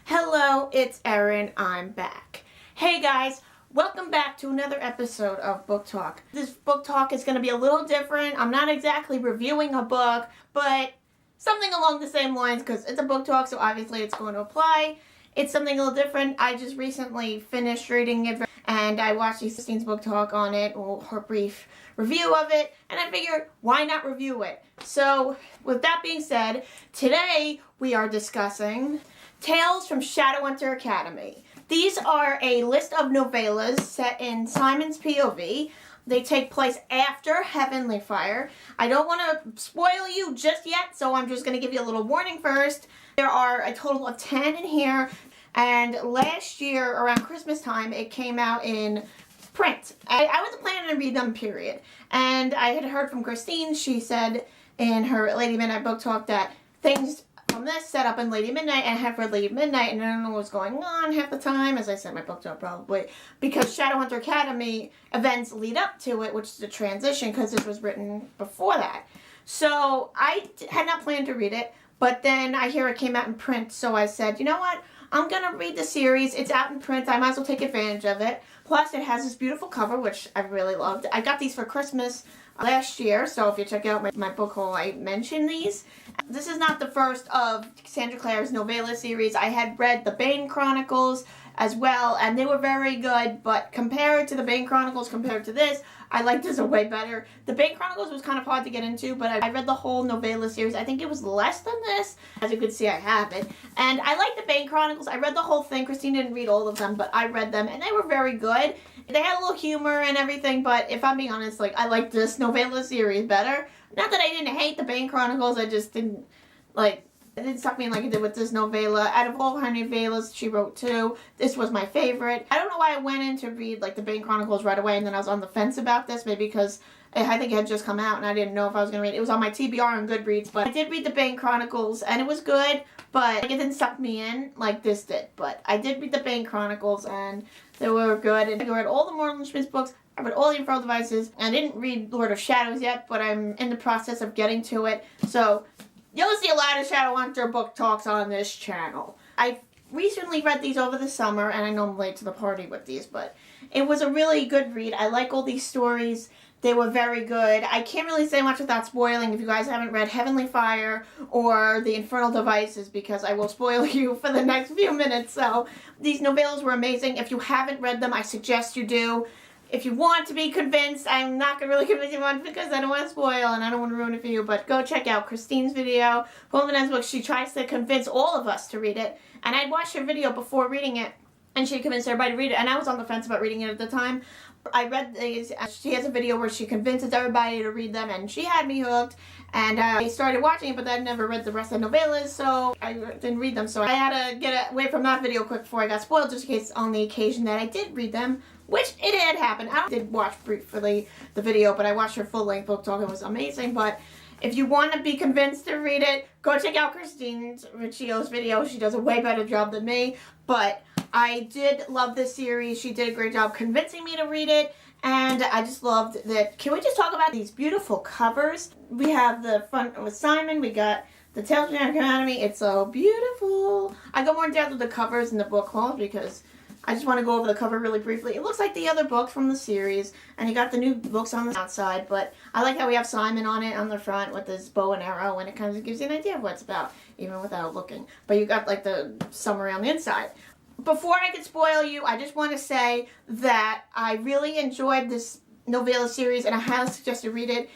Hello, it's Erin. I'm back. Hey guys, welcome back to another episode of Book Talk. This book talk is going to be a little different. I'm not exactly reviewing a book, but something along the same lines because it's a book talk, so obviously it's going to apply. It's something a little different. I just recently finished reading it and I watched Christine's book talk on it, or her brief review of it, and I figured, why not review it? So, with that being said, today we are discussing Tales from Shadowhunter Academy. These are a list of novellas set in Simon's POV. They take place after Heavenly Fire. I don't want to spoil you just yet, so I'm just going to give you a little warning first. There are a total of 10 in here, and last year, around Christmas time, it came out in print. I wasn't planning to read them, period. And I had heard from Christine, she said in her Lady Midnight book talk that things from this set up in Lady Midnight, and I have read Lady Midnight, and I don't know what's going on half the time, as I said in my book talk probably, because Shadowhunter Academy events lead up to it, which is a transition, because this was written before that. So I had not planned to read it, but then I hear it came out in print, so I said, you know what? I'm going to read the series. It's out in print. I might as well take advantage of it. Plus, it has this beautiful cover, which I really loved. I got these for Christmas last year, so if you check out my book haul, I mentioned these. This is not the first of Cassandra Clare's novella series. I had read the Bane Chronicles as well, and they were very good, but compared to the Bane Chronicles, compared to this, I liked this way better. The Bane Chronicles was kind of hard to get into, but I read the whole novella series. I think it was less than this. As you can see, I have it. And I like the Bane Chronicles. I read the whole thing. Christine didn't read all of them, but I read them, and they were very good. They had a little humor and everything, but if I'm being honest, like, I like this novella series better. Not that I didn't hate the Bane Chronicles, I just didn't, like, it didn't suck me in like it did with this novella. Out of all her novellas, she wrote 2. This was my favorite. I don't know why I went in to read, like, the Bane Chronicles right away, and then I was on the fence about this, maybe because I think it had just come out, and I didn't know if I was going to read it. It was on my TBR on Goodreads, but I did read the Bane Chronicles, and it was good, but like, it didn't suck me in like this did. But I did read the Bane Chronicles, and they were good, and I read all the Mortal Instruments books. I read all the Infernal Devices, and I didn't read Lord of Shadows yet, but I'm in the process of getting to it. So you'll see a lot of Shadowhunter book talks on this channel. I recently read these over the summer, and I know I'm late to the party with these, but it was a really good read. I like all these stories. They were very good. I can't really say much without spoiling if you guys haven't read Heavenly Fire or the Infernal Devices, because I will spoil you for the next few minutes. So these novellas were amazing. If you haven't read them, I suggest you do. If you want to be convinced, I'm not going to really convince you much because I don't want to spoil and I don't want to ruin it for you, but go check out Christine's video. Woman's book, she tries to convince all of us to read it, and I'd watched her video before reading it, and she convinced everybody to read it, and I was on the fence about reading it at the time. I read these, she has a video where she convinces everybody to read them, and she had me hooked, and I started watching it, but I never read the rest of the novellas, so I didn't read them, so I had to get away from that video quick before I got spoiled, just in case on the occasion that I did read them, which it had happened. I did watch briefly the video, but I watched her full-length book talk. It was amazing, but if you want to be convinced to read it, go check out Christine Ricciot's video. She does a way better job than me, but I did love this series. She did a great job convincing me to read it, and I just loved that. Can we just talk about these beautiful covers? We have the front with Simon. We got the Tales from the Academy. It's so beautiful. I go more in depth with the covers in the book haul because I just want to go over the cover really briefly. It looks like the other books from the series, and you got the new books on the outside, but I like how we have Simon on it on the front with his bow and arrow, and it kind of gives you an idea of what it's about, even without looking. But you got like the summary on the inside. Before I can spoil you, I just want to say that I really enjoyed this novella series, and I highly suggest you read it.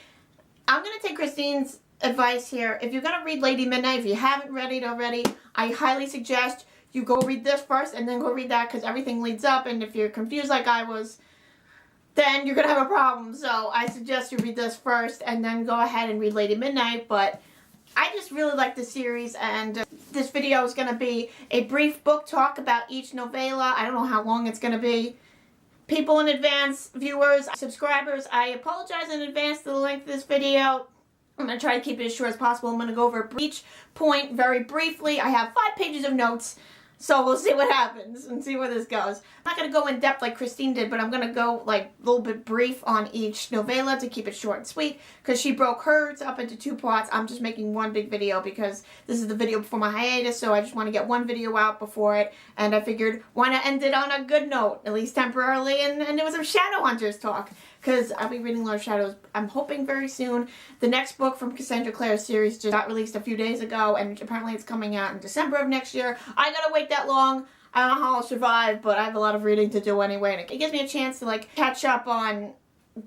I'm going to take Christine's advice here. If you're going to read Lady Midnight, if you haven't read it already, I highly suggest you go read this first and then go read that, because everything leads up, and if you're confused like I was, then you're going to have a problem. So I suggest you read this first and then go ahead and read Lady Midnight. But I just really like the series, and this video is going to be a brief book talk about each novella. I don't know how long it's going to be. People in advance, viewers, subscribers, I apologize in advance for the length of this video. I'm going to try to keep it as short as possible. I'm going to go over each point very briefly. I have 5 pages of notes. So we'll see what happens and see where this goes. I'm not going to go in depth like Christine did, but I'm going to go like a little bit brief on each novella to keep it short and sweet, because she broke hers up into 2 parts. I'm just making one big video because this is the video before my hiatus, so I just want to get one video out before it, and I figured why not end it on a good note, at least temporarily, and it was a Shadowhunters talk, because I'll be reading Lord of Shadows, I'm hoping very soon. The next book from Cassandra Clare's series just got released a few days ago, and apparently it's coming out in December of next year. I gotta wait that long. I don't know how I'll survive, but I have a lot of reading to do anyway, and it gives me a chance to like catch up on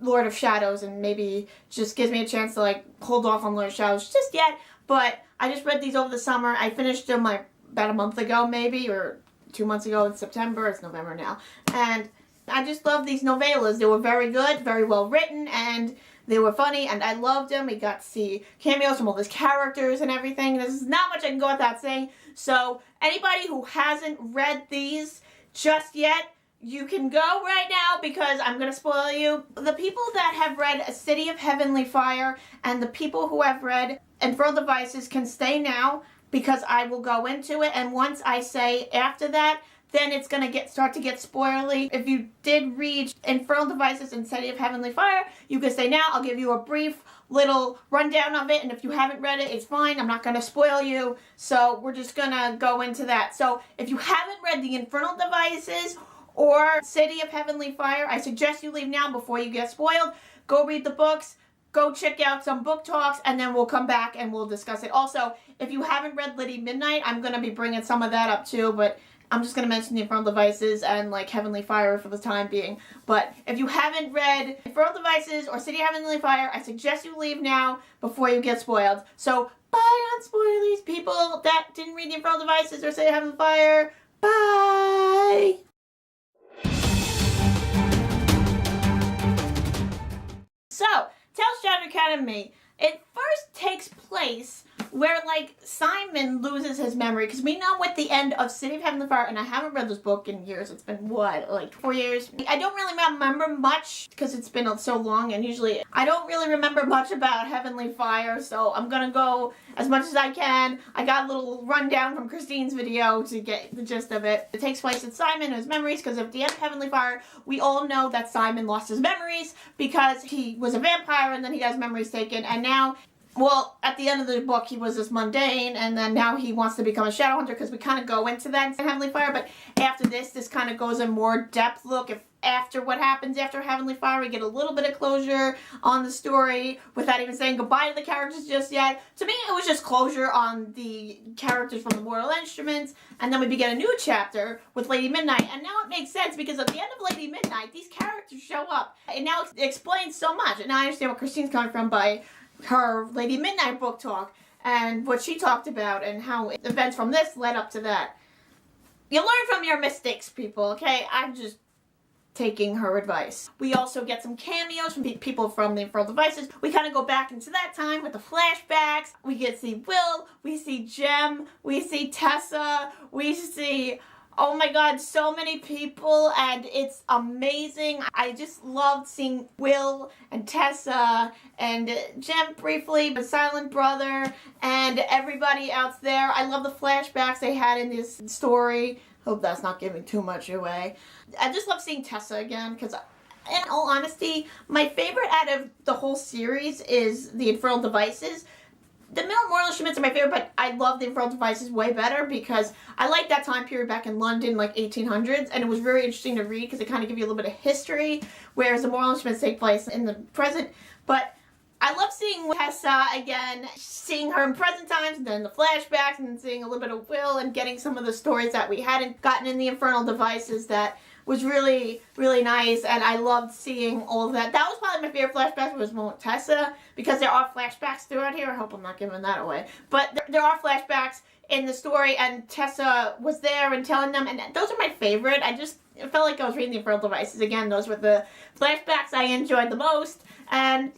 Lord of Shadows, and maybe just gives me a chance to like hold off on Lord of Shadows just yet. But I just read these over the summer. I finished them like about a month ago maybe, or 2 months ago in September. It's November now. And I just love these novellas. They were very good, very well written, and they were funny, and I loved them. We got to see cameos from all these characters and everything. There's not much I can go without saying. So anybody who hasn't read these just yet, you can go right now because I'm going to spoil you. The people that have read A City of Heavenly Fire and the people who have read Infernal Devices can stay now, because I will go into it, and once I say after that, then it's going to start to get spoilery. If you did read Infernal Devices and City of Heavenly Fire, you can stay now. I'll give you a brief little rundown of it, and if you haven't read it, it's fine. I'm not going to spoil you, so we're just going to go into that. So if you haven't read the Infernal Devices or City of Heavenly Fire, I suggest you leave now before you get spoiled. Go read the books. Go check out some book talks, and then we'll come back and we'll discuss it. Also, if you haven't read Lady Midnight, I'm going to be bringing some of that up too, but I'm just going to mention the Infernal Devices and like Heavenly Fire for the time being. But if you haven't read Infernal Devices or City of Heavenly Fire, I suggest you leave now before you get spoiled. So, bye on spoilies, people that didn't read the Infernal Devices or City of Heavenly Fire. Bye! So, Tales Shattered Academy. It first takes place where, like, Simon loses his memory, because we know at the end of City of Heavenly Fire, and I haven't read this book in years, it's been, what, like 4 years? I don't really remember much, because it's been so long, and usually I don't really remember much about Heavenly Fire, so I'm gonna go as much as I can. I got a little rundown from Christine's video to get the gist of it. It takes place with Simon and his memories, because at the end of Heavenly Fire, we all know that Simon lost his memories, because he was a vampire, and then he got his memories taken, and now, well, at the end of the book, he was this mundane, and then now he wants to become a Shadowhunter, because we kind of go into that in Heavenly Fire, but after this kind of goes in more depth look. After what happens after Heavenly Fire, we get a little bit of closure on the story without even saying goodbye to the characters just yet. To me, it was just closure on the characters from the Mortal Instruments, and then we begin a new chapter with Lady Midnight, and now it makes sense, because at the end of Lady Midnight, these characters show up, and now it explains so much, and now I understand where Christine's coming from by her Lady Midnight book talk, and what she talked about, and how events from this led up to that. You learn from your mistakes, people, okay? I'm just taking her advice. We also get some cameos from people from the Infernal Devices. We kind of go back into that time with the flashbacks. We get to see Will, we see Jem, we see Tessa, we see, oh my god, so many people, and it's amazing. I just loved seeing Will and Tessa and Jem briefly, the Silent Brother, and everybody else there. I love the flashbacks they had in this story. Hope that's not giving too much away. I just love seeing Tessa again, because in all honesty, my favorite out of the whole series is the Infernal Devices. The Mortal Instruments are my favorite, but I love the Infernal Devices way better, because I like that time period back in London, like 1800s, and it was very interesting to read, because it kind of gives you a little bit of history, whereas the Mortal Instruments take place in the present. But I love seeing Tessa again, seeing her in present times, and then the flashbacks, and seeing a little bit of Will, and getting some of the stories that we hadn't gotten in the Infernal Devices. That was really, really nice, and I loved seeing all of that. That was probably my favorite flashback, was with Tessa, because there are flashbacks throughout here. I hope I'm not giving that away. But there are flashbacks in the story, and Tessa was there and telling them, and those are my favorite. It felt like I was reading the Infernal Devices again. Those were the flashbacks I enjoyed the most, and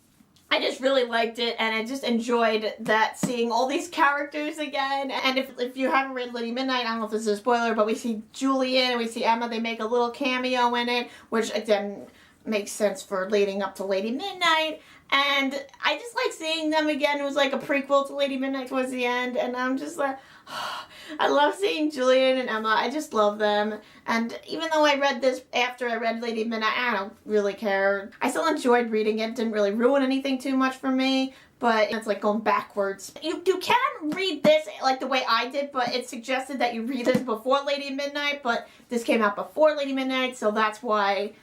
I just really liked it, and I just enjoyed that, seeing all these characters again. And if you haven't read Lady Midnight, I don't know if this is a spoiler, but we see Julian and we see Emma. They make a little cameo in it, which again makes sense for leading up to Lady Midnight. And I just like seeing them again. It was like a prequel to Lady Midnight towards the end, and I'm just like, I love seeing Julian and Emma. I just love them. And even though I read this after I read Lady Midnight, I don't really care. I still enjoyed reading it. It didn't really ruin anything too much for me, but it's like going backwards. You can read this like the way I did, but it suggested that you read this before Lady Midnight, but this came out before Lady Midnight, so that's why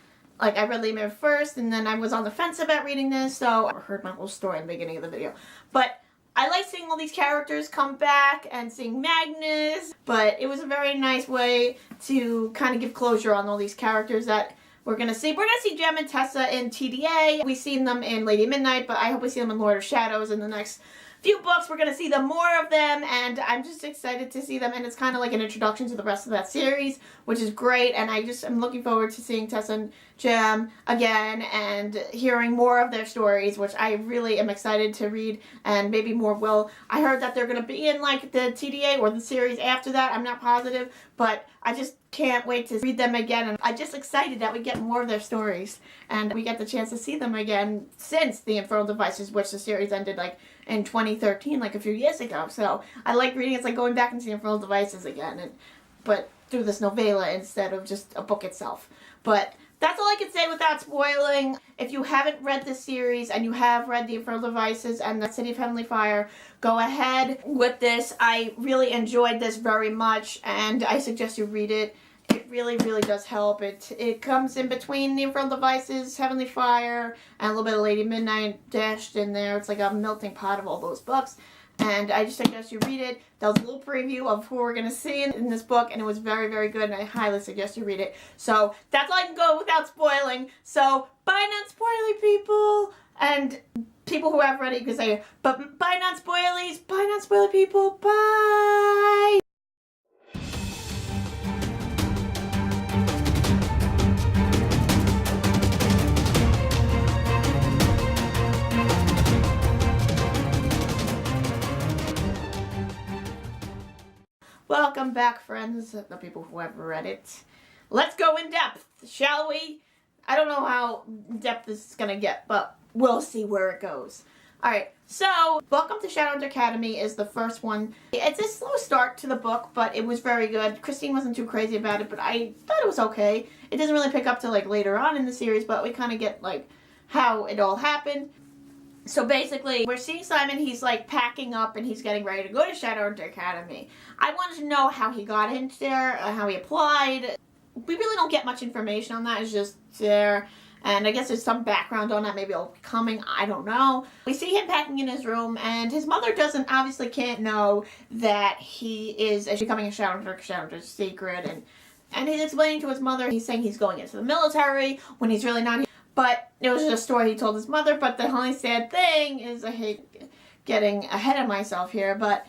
like I read Lady Midnight first, and then I was on the fence about reading this, so I heard my whole story in the beginning of the video. But I like seeing all these characters come back and seeing Magnus, but it was a very nice way to kind of give closure on all these characters that we're going to see. We're going to see Jem and Tessa in TDA. We've seen them in Lady Midnight, but I hope we see them in Lord of Shadows in the next few books. We're going to see them more of them, and I'm just excited to see them, and it's kind of like an introduction to the rest of that series, which is great, and I'm looking forward to seeing Tessa and Jem again and hearing more of their stories, which I really am excited to read, and maybe more will. I heard that they're going to be in like the TDA or the series after that. I'm not positive, but I just can't wait to read them again, and I'm just excited that we get more of their stories, and we get the chance to see them again since the Infernal Devices, which the series ended like in 2013, like a few years ago. So I like reading. It's like going back into the Infernal Devices again, but through this novella instead of just a book itself. But that's all I can say without spoiling. If you haven't read this series and you have read the Infernal Devices and the City of Heavenly Fire, go ahead with this. I really enjoyed this very much, and I suggest you read it. It really, really does help. It comes in between the Infernal Devices, Heavenly Fire, and a little bit of Lady Midnight dashed in there. It's like a melting pot of all those books. And I just suggest you read it. That was a little preview of who we're going to see in this book, and it was very, very good, and I highly suggest you read it. So that's all I can go without spoiling. So bye, non-spoily people, and people who have read it, you can say, but bye, non-spoilies, bye, non-spoily people, bye! Welcome back, friends, the people who have read it. Let's go in depth, shall we? I don't know how in depth this is going to get, but we'll see where it goes. Alright, so Welcome to Shadowhunter Academy is the first one. It's a slow start to the book, but it was very good. Christine wasn't too crazy about it, but I thought it was okay. It doesn't really pick up till like later on in the series, but we kind of get like how it all happened. So basically, we're seeing Simon, he's like packing up and he's getting ready to go to Shadowhunter Academy. I wanted to know how he got into there, how he applied. We really don't get much information on that, it's just there. And I guess there's some background on that, maybe it'll be coming, I don't know. We see him packing in his room, and his mother can't know that he is becoming a Shadowhunter. Shadowhunter's secret, and he's explaining to his mother, he's saying he's going into the military when he's really not. But it was just a story he told his mother, but the only sad thing is, I hate getting ahead of myself here, but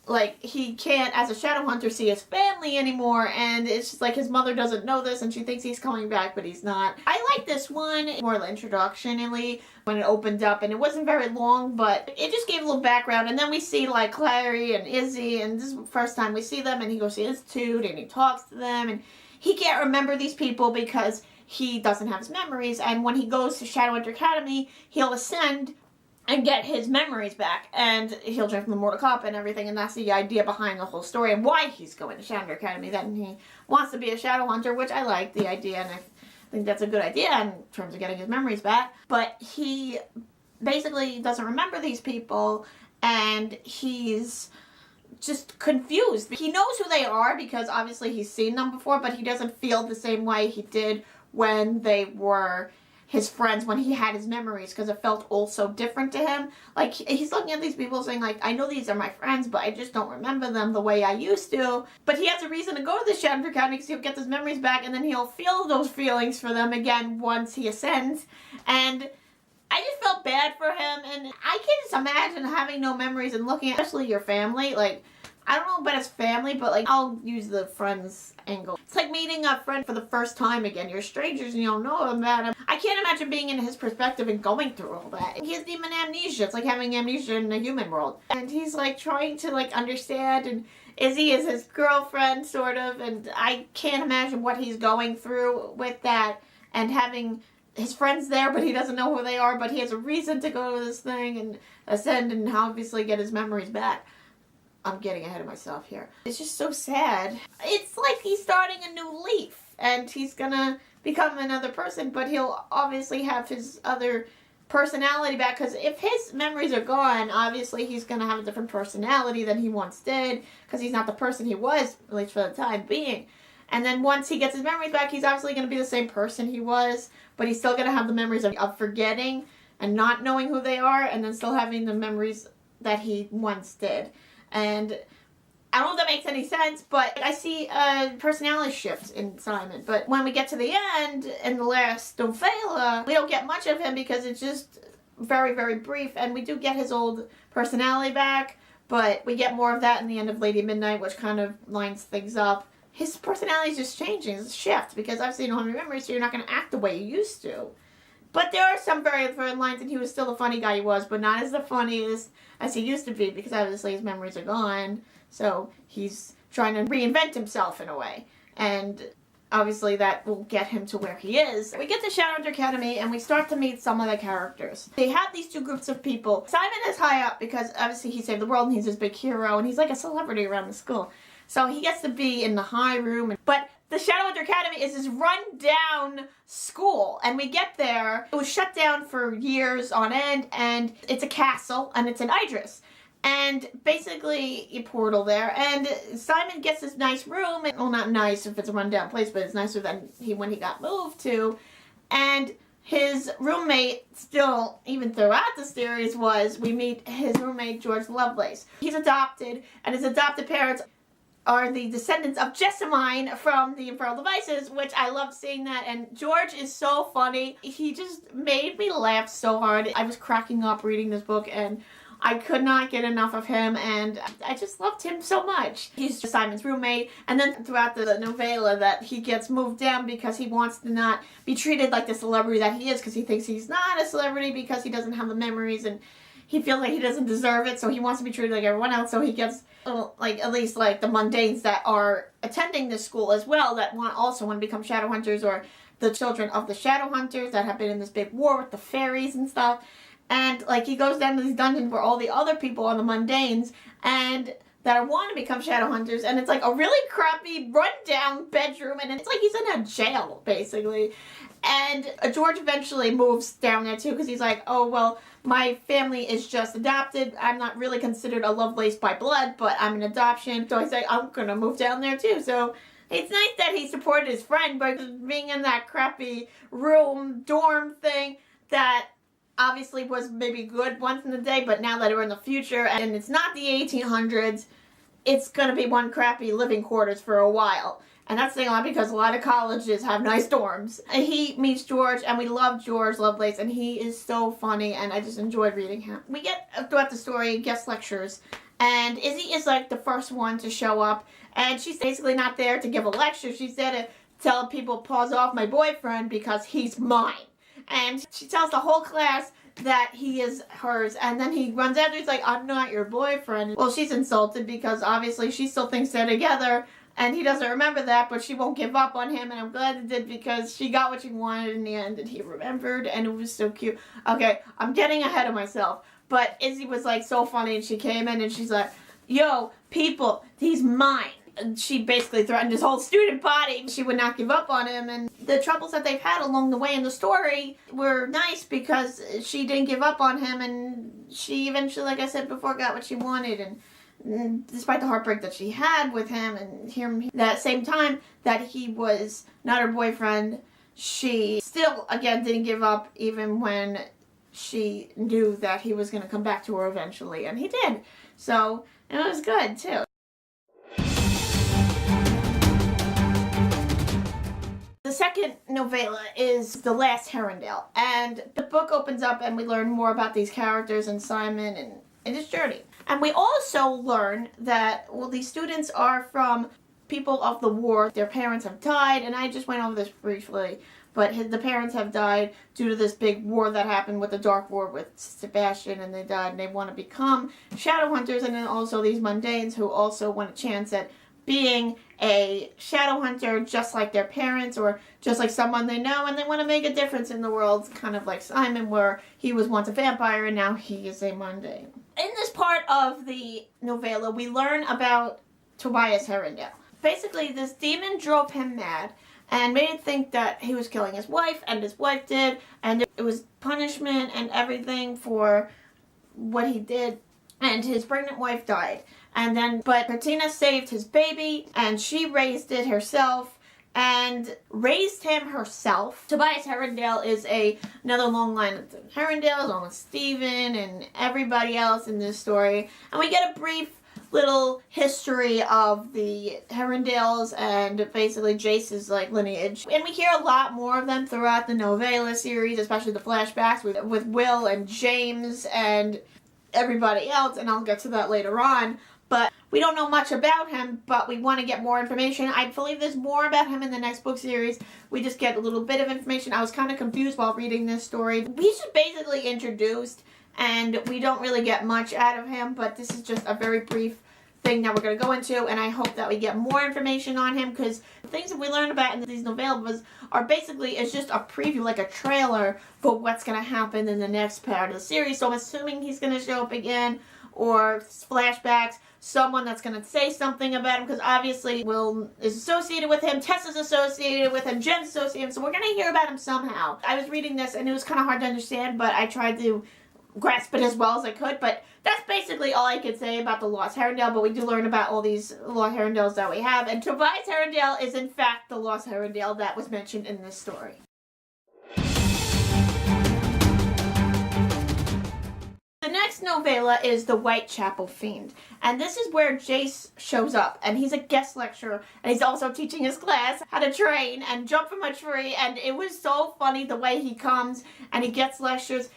like he can't, as a Shadowhunter, see his family anymore, and it's just like his mother doesn't know this, and she thinks he's coming back, but he's not. I like this one more introductionally when it opened up, and it wasn't very long, but it just gave a little background, and then we see like Clare and Izzy, and this is the first time we see them, and he goes to the Institute, and he talks to them, and he can't remember these people because he doesn't have his memories, and when he goes to Shadowhunter Academy, he'll ascend and get his memories back, and he'll join from the Mortal Kombat and everything, and that's the idea behind the whole story and why he's going to Shadowhunter Academy. Then he wants to be a Shadowhunter, which I like the idea, and I think that's a good idea in terms of getting his memories back. But he basically doesn't remember these people, and he's just confused. He knows who they are because obviously he's seen them before, but he doesn't feel the same way he did when they were his friends, when he had his memories, because it felt all so different to him. Like, he's looking at these people saying, like, I know these are my friends, but I just don't remember them the way I used to. But he has a reason to go to the Shadowhunter Academy because he'll get his memories back, and then he'll feel those feelings for them again once he ascends. And I just felt bad for him, and I can just imagine having no memories and looking at, especially your family, like, I don't know about his family, but like, I'll use the friends angle. It's like meeting a friend for the first time again. You're strangers and you don't know about him. I can't imagine being in his perspective and going through all that. He has demon amnesia. It's like having amnesia in the human world. And he's like trying to like understand, and Izzy is his girlfriend sort of, and I can't imagine what he's going through with that, and having his friend's there, but he doesn't know who they are, but he has a reason to go to this thing and ascend and obviously get his memories back. I'm getting ahead of myself here. It's just so sad. It's like he's starting a new leaf, and he's gonna become another person, but he'll obviously have his other personality back, because if his memories are gone, obviously he's gonna have a different personality than he once did, because he's not the person he was, at least for the time being. And then once he gets his memories back, he's obviously going to be the same person he was, but he's still going to have the memories of forgetting and not knowing who they are, and then still having the memories that he once did. And I don't know if that makes any sense, but I see a personality shift in Simon. But when we get to the end, in the last novella, we don't get much of him because it's just very, very brief, and we do get his old personality back, but we get more of that in the end of Lady Midnight, which kind of lines things up. His personality is just changing. It's a shift, because obviously you don't have any memories, so you're not going to act the way you used to. But there are some very fine lines, and he was still the funny guy he was, but not as the funniest as he used to be, because obviously his memories are gone. So he's trying to reinvent himself in a way. And obviously that will get him to where he is. We get to Shadowhunter Academy, and we start to meet some of the characters. They have these two groups of people. Simon is high up because obviously he saved the world, and he's this big hero, and he's like a celebrity around the school. So he gets to be in the high room. But the Shadowhunter Academy is this run-down school. And we get there. It was shut down for years on end. And it's a castle. And it's an Idris. And basically, you portal there. And Simon gets this nice room. And, well, not nice if it's a run-down place, but it's nicer than when he got moved to. And his roommate, still, even throughout the series, we meet his roommate, George Lovelace. He's adopted. And his adopted parents are the descendants of Jessamine from the Infernal Devices, which I love seeing that. And George is so funny. He just made me laugh so hard. I was cracking up reading this book, and I could not get enough of him, and I just loved him so much. He's just Simon's roommate, and then throughout the novella that he gets moved down because he wants to not be treated like the celebrity that he is, because he thinks he's not a celebrity because he doesn't have the memories, and he feels like he doesn't deserve it, so he wants to be treated like everyone else, so he gets, at least the mundanes that are attending this school as well, that also want to become Shadowhunters, or the children of the Shadowhunters that have been in this big war with the fairies and stuff. And, he goes down to these dungeons where all the other people are the mundanes, and that want to become Shadowhunters, and it's a really crappy, run-down bedroom, and it's he's in a jail, basically. And George eventually moves down there, too, because he's like, oh, well, my family is just adopted. I'm not really considered a Lovelace by blood, but I'm an adoption. So he's like, I'm going to move down there, too. So it's nice that he supported his friend by being in that crappy room, dorm thing that obviously was maybe good once in the day, but now that we're in the future and it's not the 1800s, it's going to be one crappy living quarters for a while. And that's saying a lot because a lot of colleges have nice dorms. And he meets George, and we love George Lovelace, and he is so funny, and I just enjoyed reading him. We get, throughout the story, guest lectures, and Izzy is the first one to show up, and she's basically not there to give a lecture. She's there to tell people, pause off my boyfriend because he's mine. And she tells the whole class that he is hers, and then he runs after, he's like, I'm not your boyfriend. Well, she's insulted because obviously she still thinks they're together, and he doesn't remember that, but she won't give up on him, and I'm glad it did because she got what she wanted in the end, and he remembered, and it was so cute. Okay, I'm getting ahead of myself, but Izzy was so funny, and she came in, and she's like, yo, people, he's mine. And she basically threatened his whole student body. She would not give up on him, and the troubles that they've had along the way in the story were nice because she didn't give up on him, and she eventually, like I said before, got what she wanted, and despite the heartbreak that she had with him, and him that same time that he was not her boyfriend, she still, again, didn't give up even when she knew that he was going to come back to her eventually, and he did. So, it was good, too. The second novella is The Last Herondale, and the book opens up and we learn more about these characters and Simon and his journey. And we also learn that, these students are from people of the war. Their parents have died, and I just went over this briefly, but the parents have died due to this big war that happened with the Dark War with Sebastian, and they died, and they want to become Shadowhunters, and then also these mundanes who also want a chance at being a Shadowhunter just like their parents or just like someone they know, and they want to make a difference in the world, kind of like Simon, where he was once a vampire and now he is a mundane. In this part of the novella, we learn about Last Herondale. Basically, this demon drove him mad and made him think that he was killing his wife, and his wife did, and it was punishment and everything for what he did, and his pregnant wife died. But Bettina saved his baby, and she raised it herself, and raised him herself. Last Herondale is another long line of the Herondales, along with Stephen and everybody else in this story, and we get a brief little history of the Herondales and basically Jace's lineage. And we hear a lot more of them throughout the novella series, especially the flashbacks with Will and James and everybody else, and I'll get to that later on. But we don't know much about him, but we want to get more information. I believe there's more about him in the next book series. We just get a little bit of information. I was kind of confused while reading this story. He's just basically introduced, and we don't really get much out of him, but this is just a very brief thing that we're going to go into, and I hope that we get more information on him, because the things that we learn about in these novellas are basically, it's just a preview, like a trailer for what's going to happen in the next part of the series. So I'm assuming he's going to show up again, or flashbacks, someone that's going to say something about him, because obviously Will is associated with him, Tessa's associated with him, Jen's associated with him, so we're going to hear about him somehow. I was reading this and it was kind of hard to understand, but I tried to grasp it as well as I could, but that's basically all I could say about the Last Herondale, but we do learn about all these Last Herondales that we have, and Last Herondale is in fact the Last Herondale that was mentioned in this story. The next novella is The Whitechapel Fiend, and this is where Jace shows up, and he's a guest lecturer, and he's also teaching his class how to train and jump from a tree, and it was so funny the way he comes, and he gets lectures.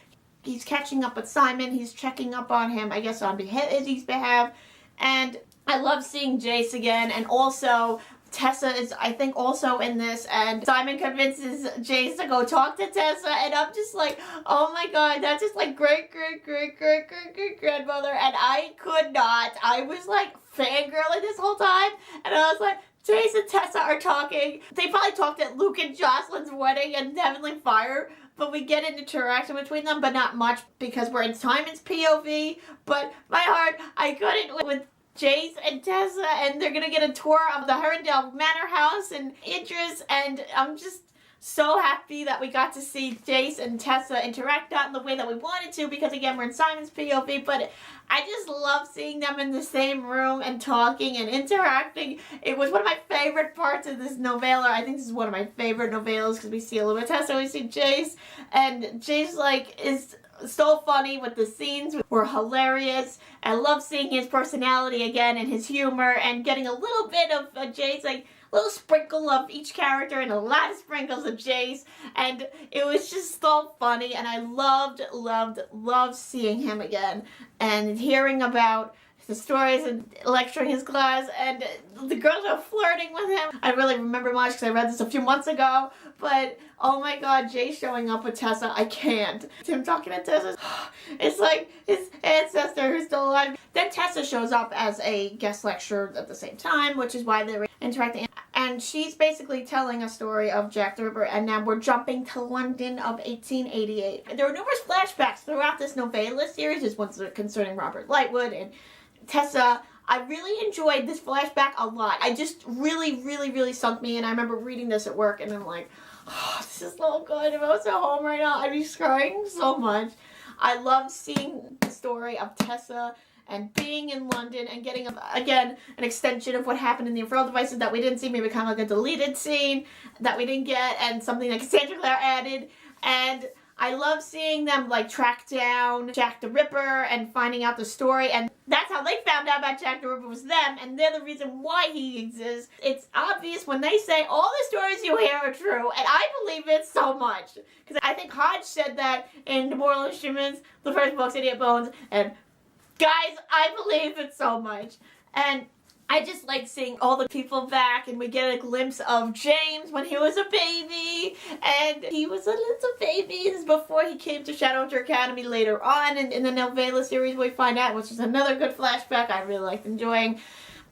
He's catching up with Simon, he's checking up on him, I guess on his behalf, and I love seeing Jace again, and also Tessa is, I think, also in this, and Simon convinces Jace to go talk to Tessa, and I'm just like, oh my god, that's just like great grandmother, and I could not. I was like fangirling this whole time, and I was like, Jace and Tessa are talking. They probably talked at Luke and Jocelyn's wedding and Heavenly Fire, but we get an interaction between them, but not much, because we're in Simon's POV, but my heart, I couldn't with Jace and Tessa, and they're gonna get a tour of the Herondale Manor House and Idris, and I'm just so happy that we got to see Jace and Tessa interact, not in the way that we wanted to, because again, we're in Simon's POV, but I just love seeing them in the same room and talking and interacting. It was one of my favorite parts of this novella. I think this is one of my favorite novellas, because we see a little bit of Tessa, we see Jace, and Jace is so funny with the scenes, were hilarious. I love seeing his personality again and his humor, and getting a little bit of Jace, a little sprinkle of each character and a lot of sprinkles of Jace, and it was just so funny, and I loved seeing him again and hearing about the stories and lecturing his class, and the girls are flirting with him. I really remember much because I read this a few months ago, but oh my god, Jace showing up with Tessa, I can't. Him talking to Tessa, it's like his ancestor who's still alive. Then Tessa shows up as a guest lecturer at the same time, which is why they're interacting. And she's basically telling a story of Jack the Ripper, and now we're jumping to London of 1888. There are numerous flashbacks throughout this novella series. There's ones that are concerning Robert Lightwood and Tessa. I really enjoyed this flashback a lot. I just really sunk me in. I remember reading this at work, and I'm like, oh, this is so good. If I was at home right now, I'd be crying so much. I love seeing the story of Tessa and being in London and getting, again, an extension of what happened in the Infernal Devices that we didn't see, maybe kind of like a deleted scene that we didn't get, and something that Cassandra Clare added. And I love seeing them track down Jack the Ripper and finding out the story, and that's how they found out about Jack the Ripper, was them, and they're the reason why he exists. It's obvious when they say all the stories you hear are true, and I believe it so much. Because I think Hodge said that in The Moral Instruments, the first book's Idiot Bones, and guys, I believe it so much. And I just like seeing all the people back, and we get a glimpse of James when he was a baby, and he was a little baby. This is before he came to Shadowhunter Academy later on in the novella series we find out, which is another good flashback I really liked enjoying.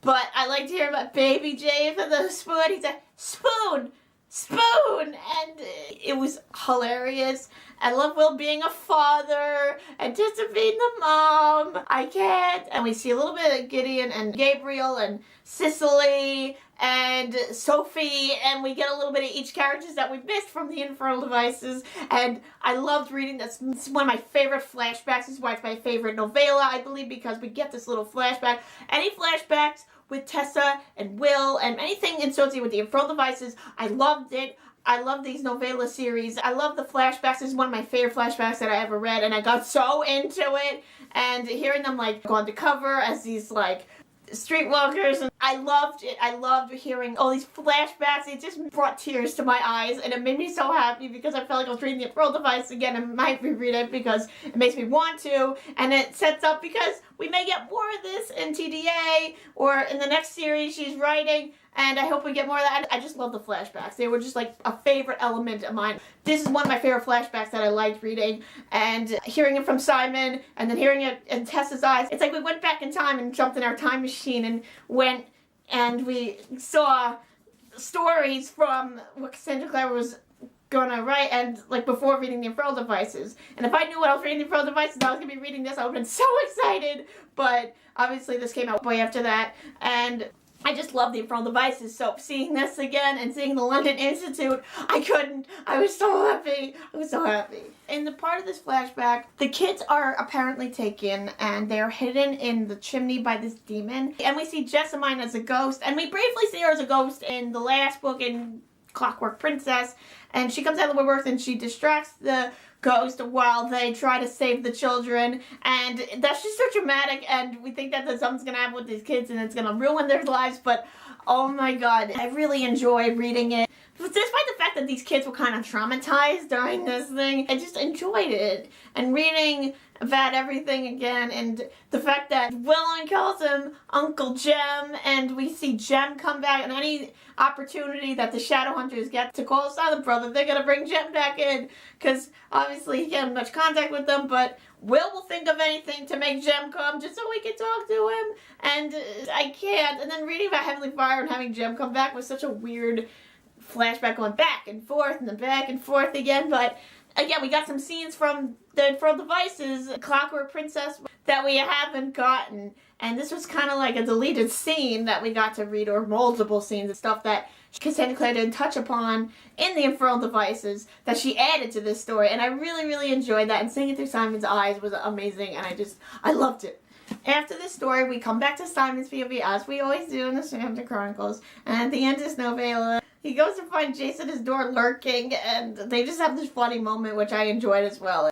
But I liked hearing about Baby James and the spoon. He said, spoon, spoon, and it was hilarious. I love Will being a father, anticipating the mom. I can't. And we see a little bit of Gideon and Gabriel and Cicely and Sophie, and we get a little bit of each characters that we missed from the Infernal Devices. And I loved reading this. It's one of my favorite flashbacks. This is why it's my favorite novella, I believe, because we get this little flashback. Any flashbacks with Tessa and Will and anything associated with the Infernal Devices, I loved it. I love these novella series. I love the flashbacks. This is one of my favorite flashbacks that I ever read, and I got so into it. And hearing them like go undercover as these like streetwalkers, and I loved it. I loved hearing all these flashbacks. It just brought tears to my eyes, and it made me so happy because I felt like I was reading the Infernal Device again. I might reread it because it makes me want to, and it sets up because we may get more of this in TDA or in the next series she's writing. And I hope we get more of that. I just love the flashbacks. They were just like a favorite element of mine. This is one of my favorite flashbacks that I liked reading. And hearing it from Simon and then hearing it in Tessa's eyes. It's like we went back in time and jumped in our time machine and went and we saw stories from what Cassandra Clare was gonna write, and like before reading the Infernal Devices. And if I knew what I was reading the Infernal Devices, I was gonna be reading this, I would have been so excited. But obviously this came out way after that. And I just love the Infernal Devices, so seeing this again and seeing the London Institute, I couldn't. I was so happy. I was so happy. In the part of this flashback, the kids are apparently taken and they're hidden in the chimney by this demon. And we see Jessamine as a ghost, and we briefly see her as a ghost in the last book in Clockwork Princess. And she comes out of the woodwork and she distracts the ghost while they try to save the children, and that's just so dramatic, and we think that something's gonna happen with these kids and it's gonna ruin their lives, but oh my god, I really enjoyed reading it. Despite the fact that these kids were kind of traumatized during this thing, I just enjoyed it. And reading about everything again, and the fact that Willem calls him Uncle Jem, and we see Jem come back, and any opportunity that the Shadowhunters get to call Silent Brother, they're going to bring Jem back in, because obviously he can't have much contact with them, but will think of anything to make Jem come just so we can talk to him, and I can't. And then reading about Heavenly Fire and having Jem come back was such a weird flashback, going back and forth and then back and forth again. But again, we got some scenes from the Infernal Devices, Clockwork Princess, that we haven't gotten. And this was kind of like a deleted scene that we got to read, or multiple scenes and stuff that Cassandra Clare didn't touch upon in the Infernal Devices that she added to this story. And I really, really enjoyed that. And seeing it through Simon's eyes was amazing. And I loved it. After this story, we come back to Simon's POV, as we always do in the Shadowhunter Chronicles. And at the end of this novella, he goes to find Jace at his door lurking, and they just have this funny moment, which I enjoyed as well.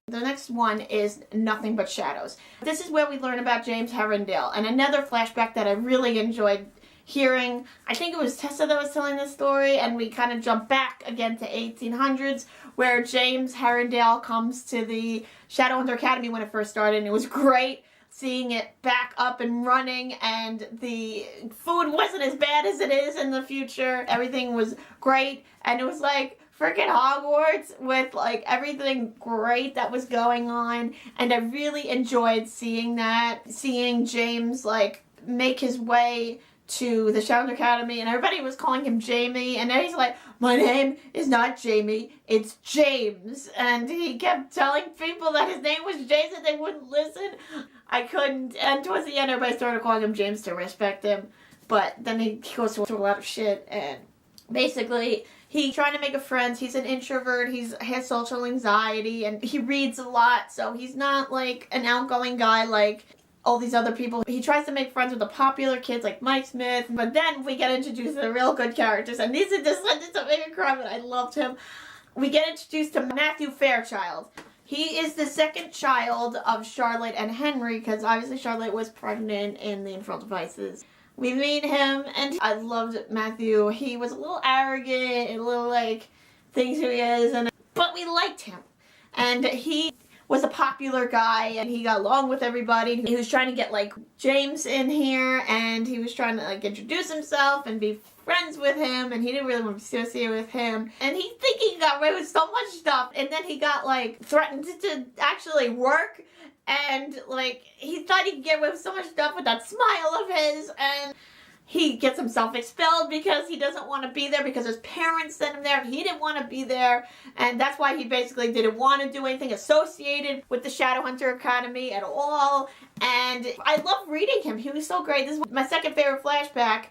The next one is Nothing But Shadows. This is where we learn about James Herondale, and another flashback that I really enjoyed hearing. I think it was Tessa that was telling this story, and we kind of jump back again to 1800s, where James Herondale comes to the Shadowhunter Academy when it first started, and it was great seeing it back up and running, and the food wasn't as bad as it is in the future. Everything was great, and it was like freaking Hogwarts with like everything great that was going on, and I really enjoyed seeing that, seeing James like make his way to the Shadowhunter Academy, and everybody was calling him Jamie, and then he's like, my name is not Jamie, it's James. And he kept telling people that his name was James and they wouldn't listen. I couldn't. And towards the end, everybody started calling him James to respect him. But then he goes through a lot of shit, and basically he's trying to make a friend. He's an introvert. He has social anxiety, and he reads a lot, so he's not like an outgoing guy like all these other people. He tries to make friends with the popular kids like Mike Smith, but then we get introduced to the real good characters, and these are descendants of Megan Crime, and I loved him. We get introduced to Matthew Fairchild. He is the second child of Charlotte and Henry, because obviously Charlotte was pregnant in the Infernal Devices. We meet him, and I loved Matthew. He was a little arrogant, and a little like, thinks who he is, but we liked him. And he was a popular guy, and he got along with everybody. He was trying to get like James in here, and he was trying to like introduce himself and be friends with him, and he didn't really want to associate with him. And he think he got away with so much stuff, and then he got like threatened to actually work and like he thought he could get away with so much stuff with that smile of his, and he gets himself expelled because he doesn't want to be there because his parents sent him there. He didn't want to be there, and that's why he basically didn't want to do anything associated with the Shadowhunter Academy at all. And I love reading him. He was so great. This is my second favorite flashback,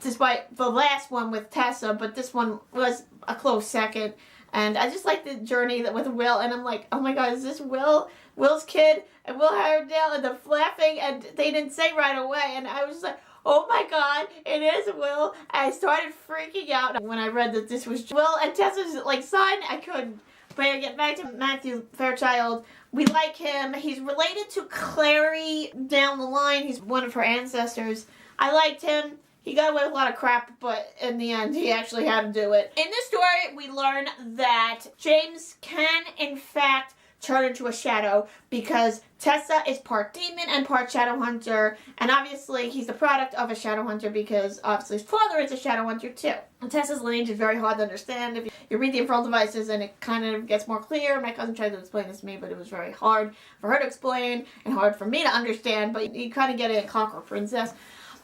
despite the last one with Tessa, but this one was a close second. And I just like the journey that with Will, and I'm like, oh my god, is this Will's kid? And Will Herondale, and the laughing, and they didn't say right away, and I was just like, oh my god, it is Will. And I started freaking out when I read that this was Will and Tessa's like son. I couldn't. But I get back to Matthew Fairchild. We like him. He's related to Clary down the line. He's one of her ancestors. I liked him. He got away with a lot of crap, but in the end, he actually had to do it. In this story, we learn that James can, in fact, turn into a shadow because Tessa is part demon and part Shadowhunter, and obviously he's the product of a Shadowhunter because obviously his father is a Shadowhunter too. And Tessa's lineage is very hard to understand. If you read the Infernal Devices, and it kind of gets more clear. My cousin tried to explain this to me, but it was very hard for her to explain and hard for me to understand, but you kind of get it in Clockwork Princess.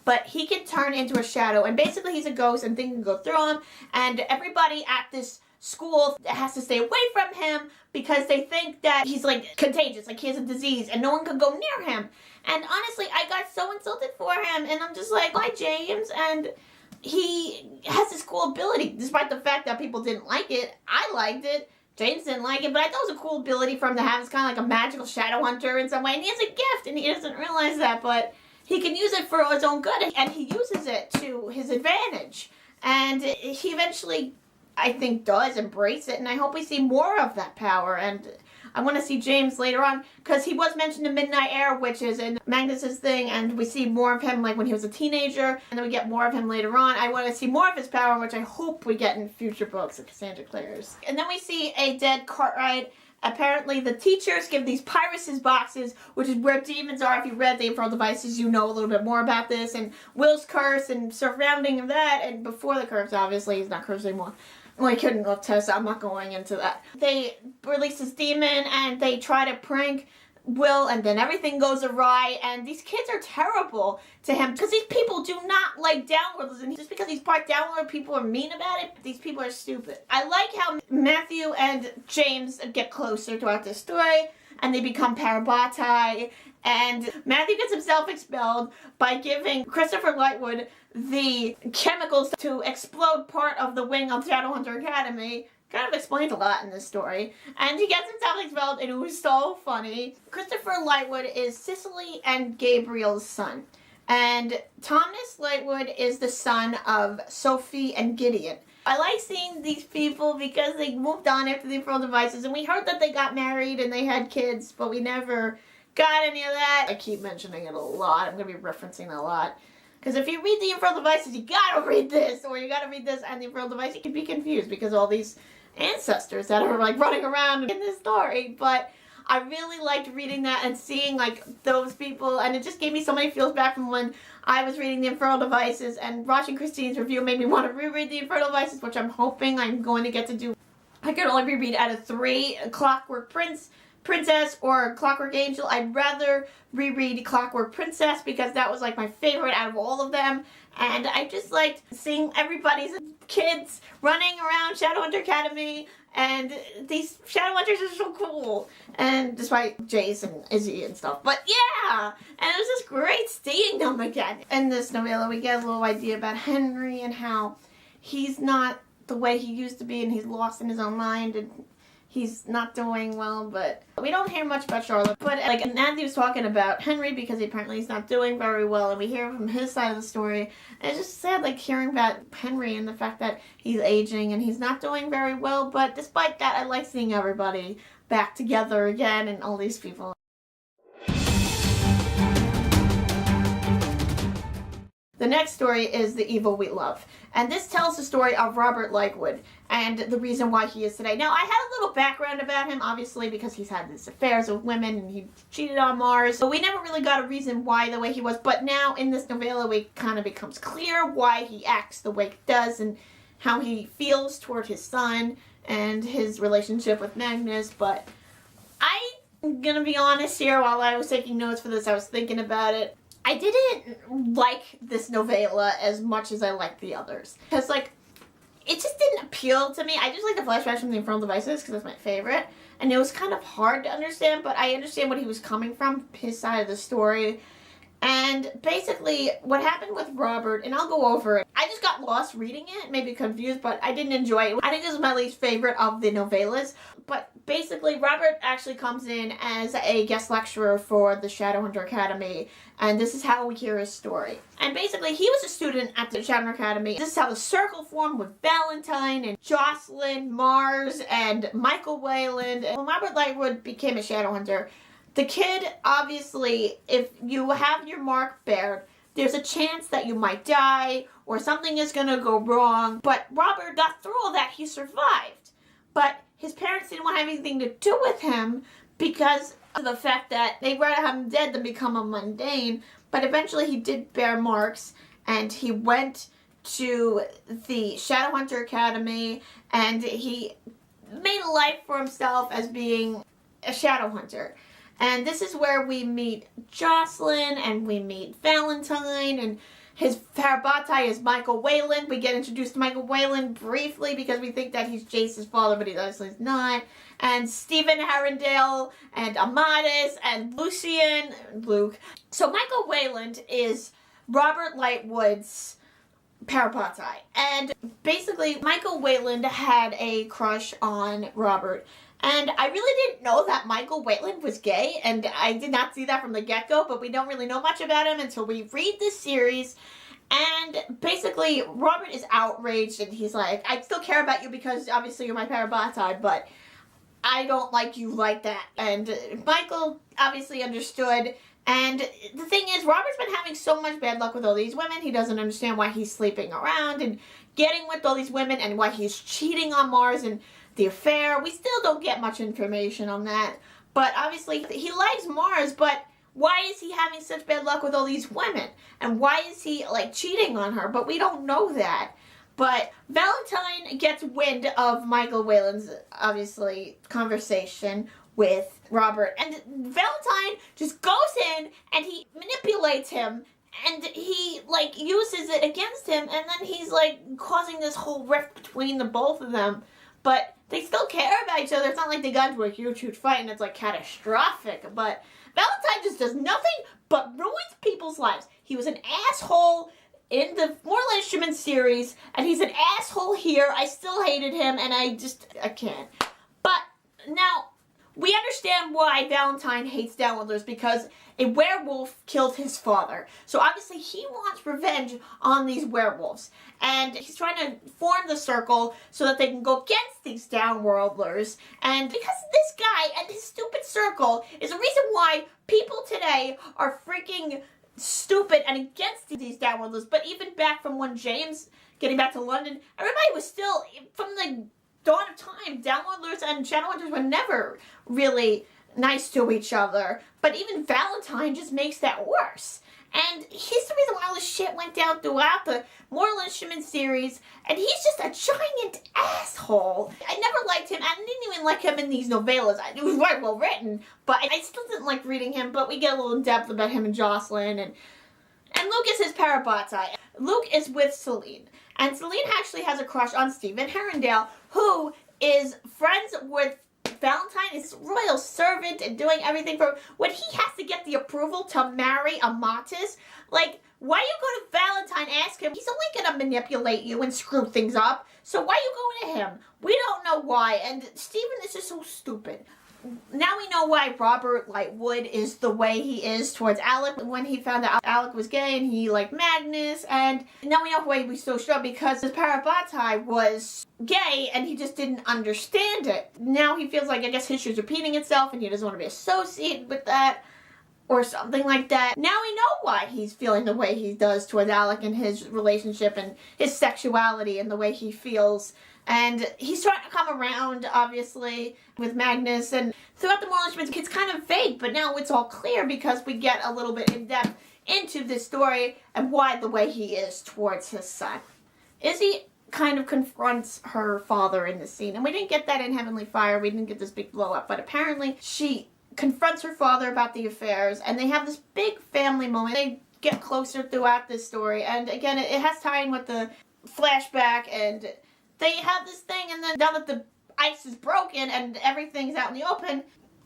But he can turn into a shadow, and basically he's a ghost, and things can go through him, and everybody at this school has to stay away from him because they think that he's like contagious, like he has a disease, and no one can go near him. And honestly, I got so insulted for him, and I'm just like, why James? And he has this cool ability, despite the fact that people didn't like it. I liked it. James didn't like it, but I thought it was a cool ability for him to have. It's kind of like a magical shadow hunter in some way, and he has a gift, and he doesn't realize that, but he can use it for his own good, and he uses it to his advantage. And he eventually, I think, does embrace it, and I hope we see more of that power. And I want to see James later on, because he was mentioned in Midnight Air, which is in Magnus's thing, and we see more of him like when he was a teenager, and then we get more of him later on. I want to see more of his power, which I hope we get in future books of Cassandra Clare's. And then we see a dead Cartwright. Apparently the teachers give these Pyrrhus's boxes, which is where demons are. If you read the Infernal Devices, you know a little bit more about this, and Will's curse and surrounding that, and before the curse, obviously, he's not cursed anymore. Well, he couldn't love Tessa, I'm not going into that. They release this demon, and they try to prank Will, and then everything goes awry, and these kids are terrible to him because these people do not like downworlders, and just because he's part downworld, people are mean about it. These people are stupid. I like how Matthew and James get closer throughout this story, and they become Parabatai, and Matthew gets himself expelled by giving Christopher Lightwood the chemicals to explode part of the wing of Shadowhunter Academy. Kind of explains a lot in this story. And he gets himself expelled, and it was so funny. Christopher Lightwood is Cicely and Gabriel's son. And Thomas Lightwood is the son of Sophie and Gideon. I like seeing these people because they moved on after the Infernal Devices, and we heard that they got married and they had kids, but we never got any of that. I keep mentioning it a lot. I'm going to be referencing it a lot. Because if you read the Infernal Devices, you gotta read this, or you gotta read this and the Infernal Devices. You can be confused because all these ancestors that are like running around in this story. But I really liked reading that and seeing like those people, and it just gave me so many feels back from when I was reading the Infernal Devices, and watching Christine's review made me want to reread the Infernal Devices, which I'm hoping I'm going to get to do. I could only reread out of 3, Clockwork Princess or Clockwork Angel. I'd rather reread Clockwork Princess because that was like my favorite out of all of them. And I just liked seeing everybody's kids running around Shadowhunter Academy, and these Shadowhunters are so cool. And despite Jace and Izzy and stuff. But yeah! And it was just great seeing them again. In this novella, we get a little idea about Henry and how he's not the way he used to be, and he's lost in his own mind, and he's not doing well, but we don't hear much about Charlotte. But like Nancy was talking about Henry because apparently he's not doing very well, and we hear from his side of the story. And it's just sad, like hearing about Henry and the fact that he's aging and he's not doing very well. But despite that, I like seeing everybody back together again and all these people. The next story is The Evil We Love. And this tells the story of Robert Lightwood and the reason why he is today. Now, I had a little background about him, obviously, because he's had these affairs with women and he cheated on Mars. So we never really got a reason why the way he was. But now in this novella, it kind of becomes clear why he acts the way he does and how he feels toward his son and his relationship with Magnus. But I I'm gonna be honest here, while I was taking notes for this, I was thinking about it. I didn't like this novella as much as I liked the others. Because, like, it just didn't appeal to me. I just like the flashbacks from the Infernal Devices because that's my favorite. And it was kind of hard to understand, but I understand what he was coming from, his side of the story. And basically, what happened with Robert, and I'll go over it. I just got lost reading it, maybe confused, but I didn't enjoy it. I think this is my least favorite of the novellas. But basically, Robert actually comes in as a guest lecturer for the Shadowhunter Academy, and this is how we hear his story. And basically, he was a student at the Shadowhunter Academy. This is how the circle formed with Valentine and Jocelyn, Mars, and Michael Wayland. When Robert Lightwood became a Shadowhunter, the kid, obviously, if you have your mark bared, there's a chance that you might die or something is going to go wrong. But Robert got through all that. He survived. But his parents didn't want to have anything to do with him because of the fact that they'd rather have him dead than become a mundane. But eventually he did bear marks, and he went to the Shadowhunter Academy, and he made a life for himself as being a Shadowhunter. And this is where we meet Jocelyn, and we meet Valentine, and his Parabatai is Michael Wayland. We get introduced to Michael Wayland briefly because we think that he's Jace's father, but he obviously is not. And Stephen Herondale, and Amadis, and Luke. So Michael Wayland is Robert Lightwood's Parabatai. And basically, Michael Wayland had a crush on Robert. And I really didn't know that Michael Wayland was gay, and I did not see that from the get-go, but we don't really know much about him until we read this series. And basically, Robert is outraged, and he's like, I still care about you because obviously you're my Parabatai, but I don't like you like that. And Michael obviously understood. And the thing is, Robert's been having so much bad luck with all these women. He doesn't understand why he's sleeping around and getting with all these women and why he's cheating on Mars and the affair. We still don't get much information on that. But obviously, he likes Mars, but why is he having such bad luck with all these women? And why is he, like, cheating on her? But we don't know that. But Valentine gets wind of Michael Wayland's, obviously, conversation with Robert. And Valentine just goes in and he manipulates him. And he, like, uses it against him. And then he's, like, causing this whole rift between the both of them. But they still care about each other. It's not like they got into a huge fight and it's, like, catastrophic. But Valentine just does nothing but ruins people's lives. He was an asshole in the Mortal Instruments series, and he's an asshole here. I still hated him, and I can't. But now, we understand why Valentine hates Downworlders, because a werewolf killed his father. So obviously he wants revenge on these werewolves. And he's trying to form the circle so that they can go against these Downworlders. And because this guy and his stupid circle is the reason why people today are freaking stupid and against these Downworlders. But even back from when James, getting back to London, everybody was still, from the dawn of time, Downworlders and Shadowhunters were never really nice to each other. But even Valentine just makes that worse. And he's the reason why all this shit went down throughout the Mortal Instruments series. And he's just a giant asshole. I never liked him. I didn't even like him in these novellas. It was very well written, but I still didn't like reading him. But we get a little in depth about him and Jocelyn. And Luke is his Parabatai. Luke is with Celine. And Celine actually has a crush on Stephen Herondale, who is friends with Valentine, is royal servant and doing everything for when he has to get the approval to marry Amatis. Like, why you go to Valentine, ask him? He's only going to manipulate you and screw things up. So why you going to him? We don't know why. And Stephen is just so stupid. Now we know why Robert Lightwood is the way he is towards Alec. When he found out Alec was gay and he liked Magnus. And now we know why he was so sure, because his Parabatai was gay and he just didn't understand it. Now he feels like, I guess, history's repeating itself and he doesn't want to be associated with that or something like that. Now we know why he's feeling the way he does towards Alec and his relationship and his sexuality and the way he feels. And he's trying to come around, obviously, with Magnus. And throughout the Mortal Instruments, it's kind of vague, but now it's all clear because we get a little bit in depth into this story and why the way he is towards his son. Izzy kind of confronts her father in the scene. And we didn't get that in Heavenly Fire. We didn't get this big blow up. But apparently she confronts her father about the affairs, and they have this big family moment. They get closer throughout this story, and again, it has tie-in with the flashback, and they have this thing, and then now that the ice is broken and everything's out in the open,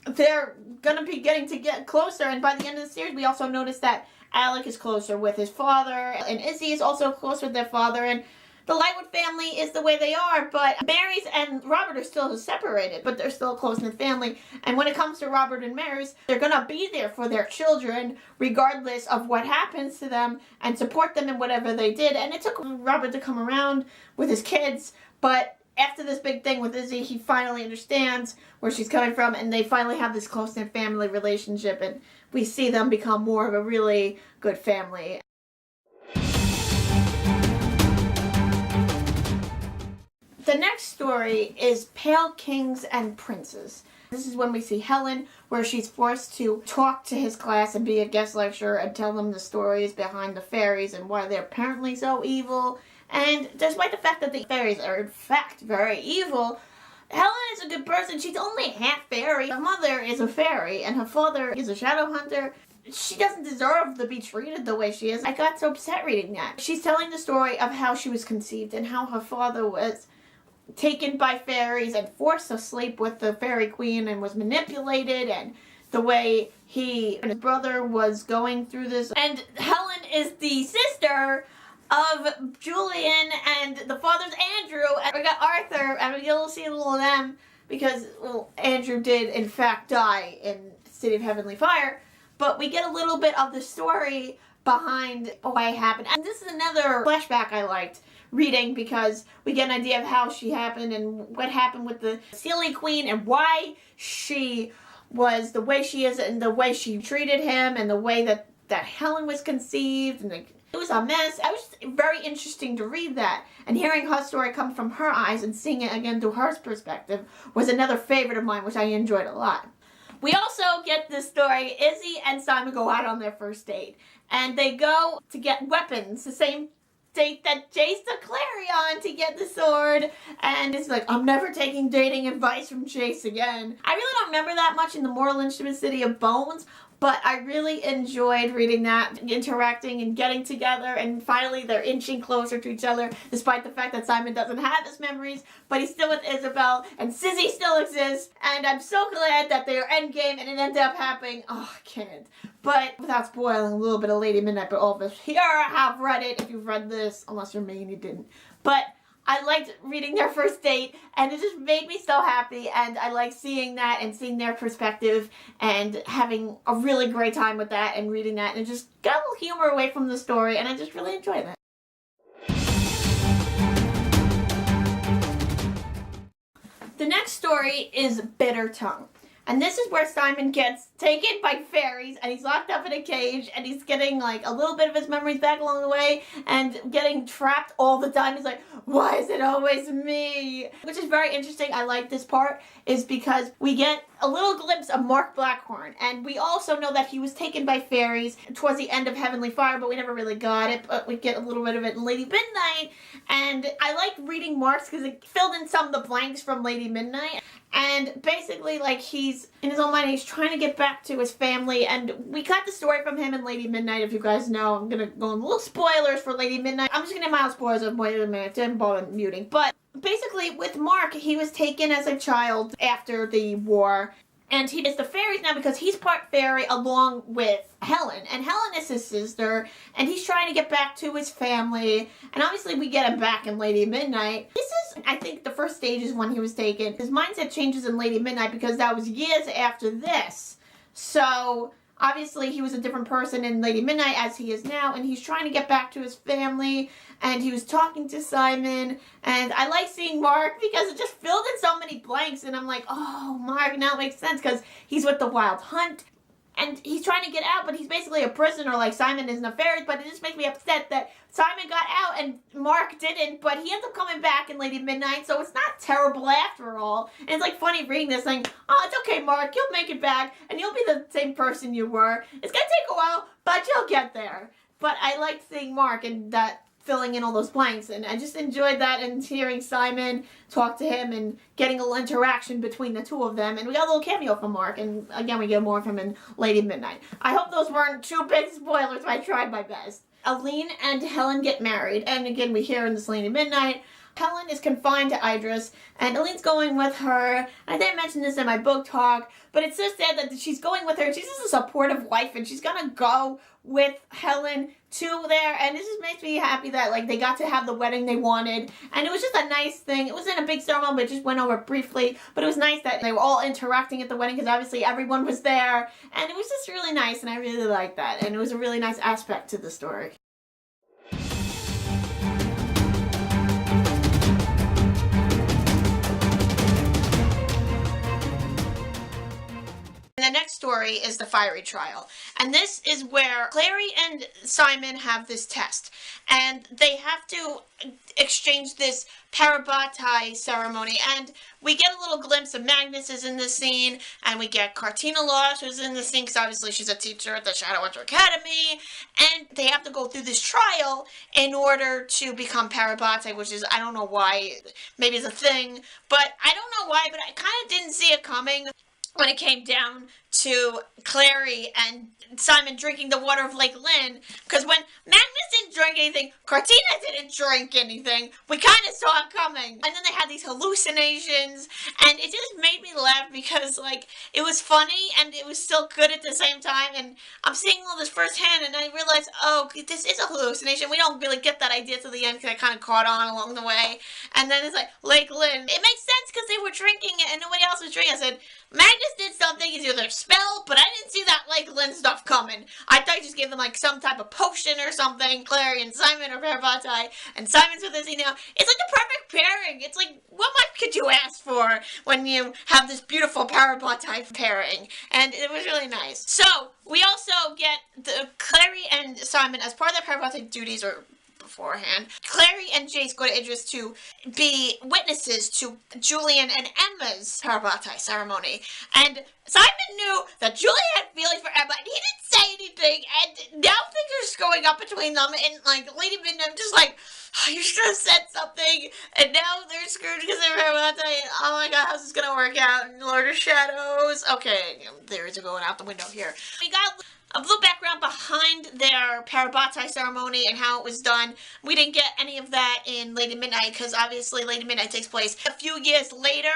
they're gonna be getting to get closer, and by the end of the series, we also notice that Alec is closer with his father, and Izzy is also close with their father, and the Lightwood family is the way they are, but Mary's and Robert are still separated, but they're still a close-knit family. And when it comes to Robert and Mary's, they're gonna be there for their children, regardless of what happens to them, and support them in whatever they did. And it took Robert to come around with his kids, but after this big thing with Izzy, he finally understands where she's coming from, and they finally have this close-knit family relationship, and we see them become more of a really good family. The next story is Pale Kings and Princes. This is when we see Helen, where she's forced to talk to his class and be a guest lecturer and tell them the stories behind the fairies and why they're apparently so evil. And despite the fact that the fairies are in fact very evil, Helen is a good person. She's only half fairy. Her mother is a fairy and her father is a Shadowhunter. She doesn't deserve to be treated the way she is. I got so upset reading that. She's telling the story of how she was conceived and how her father was taken by fairies and forced to sleep with the fairy queen and was manipulated, and the way he and his brother was going through this. And Helen is the sister of Julian, and the father's Andrew, and we got Arthur, and you'll see a little of them because, well, Andrew did in fact die in City of Heavenly Fire, but we get a little bit of the story behind why it happened. And this is another flashback I liked reading because we get an idea of how she happened and what happened with the Silly Queen and why she was the way she is and the way she treated him and the way that Helen was conceived, and it was a mess. It was very interesting to read that, and hearing her story come from her eyes and seeing it again through her perspective was another favorite of mine, which I enjoyed a lot. We also get this story, Izzy and Simon go out on their first date, and they go to get weapons, the same date that Jace took Clary on to get the sword, and it's like, I'm never taking dating advice from Jace again. I really don't remember that much in the more Lynchman City of Bones, but I really enjoyed reading that, interacting and getting together, and finally they're inching closer to each other, despite the fact that Simon doesn't have his memories, but he's still with Isabel, and Sizzy still exists, and I'm so glad that they are endgame, and it ended up happening. Oh, I can't. But without spoiling a little bit of Lady Midnight, but all of us here have read it, if you've read this, unless you're me and you didn't. But I liked reading their first date, and it just made me so happy, and I like seeing that and seeing their perspective and having a really great time with that and reading that, and it just got a little humor away from the story, and I just really enjoyed it. The next story is Bitter Tongue. And this is where Simon gets taken by fairies, and he's locked up in a cage, and he's getting like a little bit of his memories back along the way, and getting trapped all the time. He's like, why is it always me? Which is very interesting. I like this part, is because we get a little glimpse of Mark Blackhorn, and we also know that he was taken by fairies towards the end of Heavenly Fire, but we never really got it, but we get a little bit of it in Lady Midnight, and I like reading Mark's because it filled in some of the blanks from Lady Midnight. And basically, like, he's in his own mind, he's trying to get back to his family, and we got the story from him in Lady Midnight, if you guys know. I'm gonna go in little spoilers for Lady Midnight. I'm just gonna mild spoilers of Lady Midnight, didn't bother muting. But basically, with Mark, he was taken as a child after the war, and he is the fairies now because he's part fairy along with Helen. And Helen is his sister, and he's trying to get back to his family. And obviously we get him back in Lady Midnight. This is, I think, the first stages when he was taken. His mindset changes in Lady Midnight because that was years after this. So obviously he was a different person in Lady Midnight as he is now, and he's trying to get back to his family, and he was talking to Simon, and I like seeing Mark because it just filled in so many blanks, and I'm like, oh, Mark, now it makes sense because he's with the Wild Hunt, and he's trying to get out, but he's basically a prisoner like Simon is in the fairies, but it just makes me upset that Simon got out and Mark didn't, but he ends up coming back in Lady Midnight, so it's not terrible after all. And it's like funny reading this thing, oh, it's okay, Mark, you'll make it back, and you'll be the same person you were. It's gonna take a while, but you'll get there. But I liked seeing Mark and that filling in all those blanks. And I just enjoyed that, and hearing Simon talk to him and getting a little interaction between the two of them. And we got a little cameo from Mark, and again, we get more of him in Lady Midnight. I hope those weren't too big spoilers, but I tried my best. Aline and Helen get married, and again, we hear in this Lady Midnight, Helen is confined to Idris, and Aline's going with her. I didn't mention this in my book talk, but it's so sad that she's going with her. She's just a supportive wife, and she's gonna go with Helen to there, and it just makes me happy that, like, they got to have the wedding they wanted, and it was just a nice thing. It wasn't a big ceremony, but it just went over briefly, but it was nice that they were all interacting at the wedding, because obviously everyone was there, and it was just really nice, and I really liked that, and it was a really nice aspect to the story. And the next story is the fiery trial. And this is where Clare and Simon have this test. And they have to exchange this parabatai ceremony. And we get a little glimpse of Magnus is in the scene. And we get Cartina Loss, who's in the scene, because obviously she's a teacher at the Shadowhunter Academy. And they have to go through this trial in order to become parabatai, which is, I don't know why, maybe it's a thing. But I don't know why, but I kind of didn't see it coming when it came down to Clare and Simon drinking the water of Lake Lynn, because when Magnus didn't drink anything, Cartina didn't drink anything. We kind of saw it coming. And then they had these hallucinations, and it just made me laugh because, like, it was funny and it was still good at the same time. And I'm seeing all this firsthand, and I realized, oh, this is a hallucination. We don't really get that idea till the end, because I kind of caught on along the way. And then it's like, Lake Lynn. It makes sense because they were drinking it and nobody else was drinking. I said, Magnus did something, it's either spell, but I didn't see that Lake Lynn stuff coming. I thought he just gave them like some type of potion or something. Clare and Simon are parabatai, and Simon's with Izzy now. It's like the perfect pairing. It's like, what more could you ask for when you have this beautiful parabatai pairing? And it was really nice. So, we also get the Clare and Simon as part of their parabatai duties, or beforehand. Clare and Jace go to Idris to be witnesses to Julian and Emma's parabatai ceremony. And Simon knew that Julian had feelings for Emma, and he didn't say anything, and now things are just going up between them, and, like, Lady Midnight just like, oh, you should have said something, and now they're screwed because they're parabatai, and oh my god, how's this gonna work out? And Lord of Shadows. Okay, theories are going out the window here. We got a little background behind their parabatai ceremony and how it was done. We didn't get any of that in Lady Midnight, because obviously Lady Midnight takes place a few years later,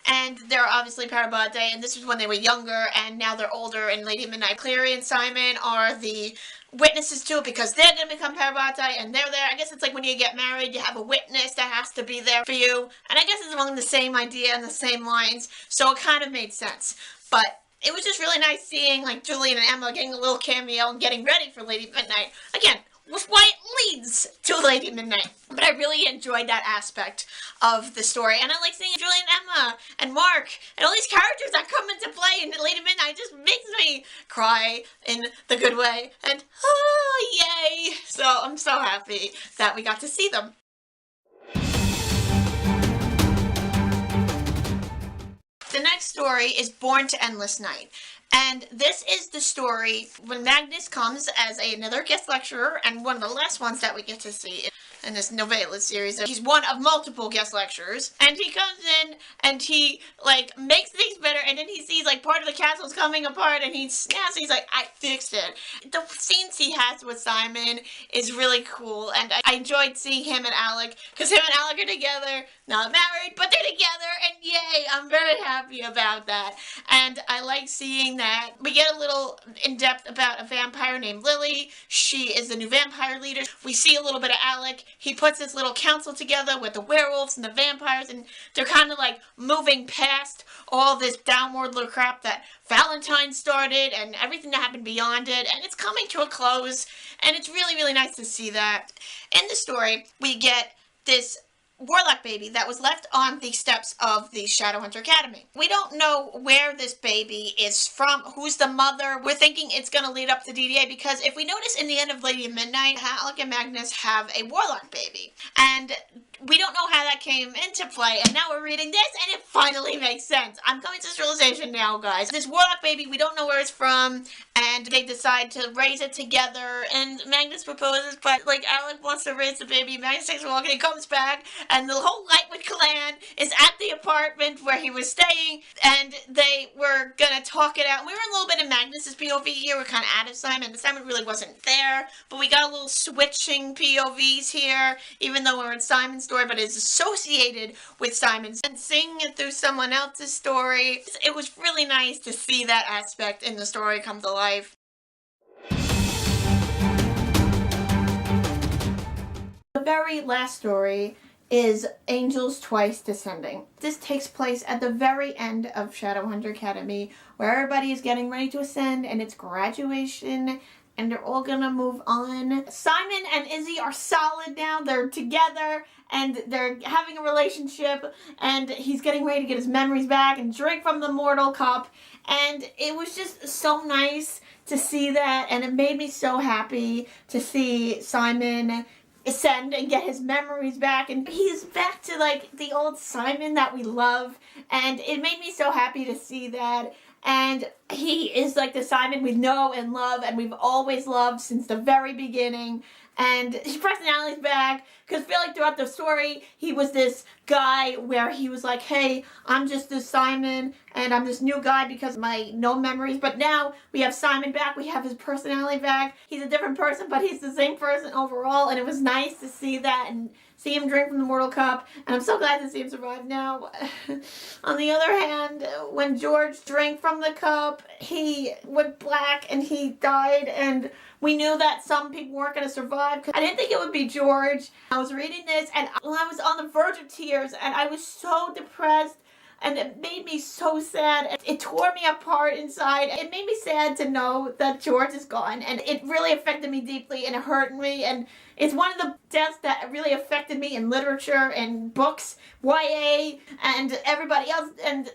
and they're obviously parabatai, and this was when they were younger, and now they're older in Lady Midnight. Clare and Simon are the witnesses to it, because they're going to become parabatai, and they're there. I guess it's like when you get married, you have a witness that has to be there for you, and I guess it's along the same idea and the same lines, so it kind of made sense. But it was just really nice seeing, like, Julian and Emma getting a little cameo and getting ready for Lady Midnight. Again, was why it leads to Lady Midnight. But I really enjoyed that aspect of the story. And I like seeing Julian, Emma, and Mark, and all these characters that come into play in Lady Midnight. It just makes me cry in the good way. And, oh, yay! So I'm so happy that we got to see them. The next story is Born to Endless Night. And this is the story when Magnus comes as another guest lecturer, and one of the last ones that we get to see in this novella series. He's one of multiple guest lecturers, and he comes in and he, like, makes things better, and then he sees, like, part of the castle's coming apart, and he snaps, he's like, I fixed it. The scenes he has with Simon is really cool, and I enjoyed seeing him and Alec, because him and Alec are together, not married, but they're together, and yay, I'm very happy about that. And I like seeing that. We get a little in-depth about a vampire named Lily. She is the new vampire leader. We see a little bit of Alec. He puts this little council together with the werewolves and the vampires, and they're kind of like moving past all this downward little crap that Valentine started and everything that happened beyond it, and it's coming to a close, and it's really, really nice to see that. In the story, we get this warlock baby that was left on the steps of the Shadowhunter Academy. We don't know where this baby is from, who's the mother. We're thinking it's going to lead up to DDA, because if we notice in the end of Lady Midnight, Alec and Magnus have a warlock baby. And we don't know how that came into play, and now we're reading this, and it finally makes sense. I'm coming to this realization now, guys. This warlock baby, we don't know where it's from, and they decide to raise it together, and Magnus proposes, but, like, Alec wants to raise the baby. Magnus takes a walk, and he comes back, and the whole Lightwood clan is at the apartment where he was staying, and they were gonna talk it out. And we were a little bit in Magnus's POV here. We're kind of out of Simon. Simon really wasn't there, but we got a little switching POVs here, even though we're in Simon's story, but it's associated with Simon's, and seeing it through someone else's story. It was really nice to see that aspect in the story come to life. The very last story is Angels Twice Descending. This takes place at the very end of Shadowhunter Academy, where everybody is getting ready to ascend, and it's graduation, and they're all gonna move on. Simon and Izzy are solid now. They're together, and they're having a relationship, and he's getting ready to get his memories back and drink from the mortal cup. And it was just so nice to see that, and it made me so happy to see Simon ascend and get his memories back, and he's back to like the old Simon that we love, and it made me so happy to see that. And he is like the Simon we know and love, and we've always loved since the very beginning. And his personality's back, because I feel like throughout the story, he was this guy where he was like, hey, I'm just this Simon, and I'm this new guy because of my no memories. But now we have Simon back, we have his personality back. He's a different person, but he's the same person overall, and it was nice to see that and see him drink from the mortal cup, and I'm so glad to see him survive now. On the other hand, when George drank from the cup, he went black and he died, and we knew that some people weren't going to survive. I didn't think it would be George. I was reading this, and I was on the verge of tears, and I was so depressed, and it made me so sad. It tore me apart inside. It made me sad to know that George is gone, and it really affected me deeply, and it hurt me, and it's one of the deaths that really affected me in literature and books, YA, and everybody else, and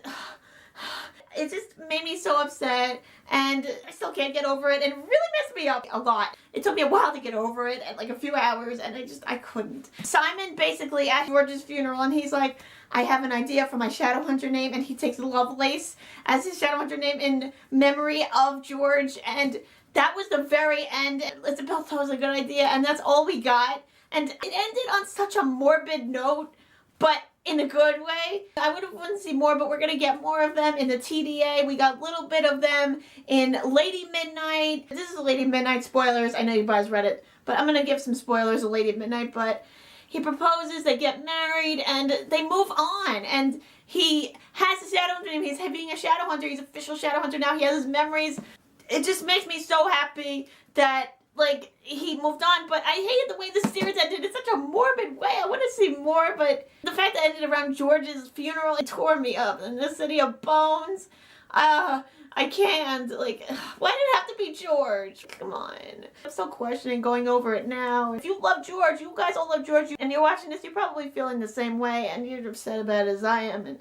it just made me so upset, and I still can't get over it, and it really messed me up a lot. It took me a while to get over it, and like a few hours, and I couldn't. Simon basically at George's funeral, and he's like, I have an idea for my Shadowhunter name, and he takes Lovelace as his Shadowhunter name in memory of George, and that was the very end. Isabel thought it was a good idea, and that's all we got. And it ended on such a morbid note, but in a good way. I would have wanted to see more, but we're going to get more of them in the TDA. We got a little bit of them in Lady Midnight. This is Lady Midnight spoilers. I know you guys read it, but I'm going to give some spoilers of Lady Midnight. But he proposes, they get married, and they move on. And he has a Shadowhunter name. He's being a Shadowhunter. He's official Shadowhunter now. He has his memories. It just makes me so happy that, like, he moved on, but I hated the way the series ended in such a morbid way. I want to see more, but the fact that it ended around George's funeral, it tore me up. In the City of Bones, I can't, like, why did it have to be George? Come on. I'm still questioning going over it now. If you love George, you guys all love George, and you're watching this, you're probably feeling the same way, and you're upset about it as I am, and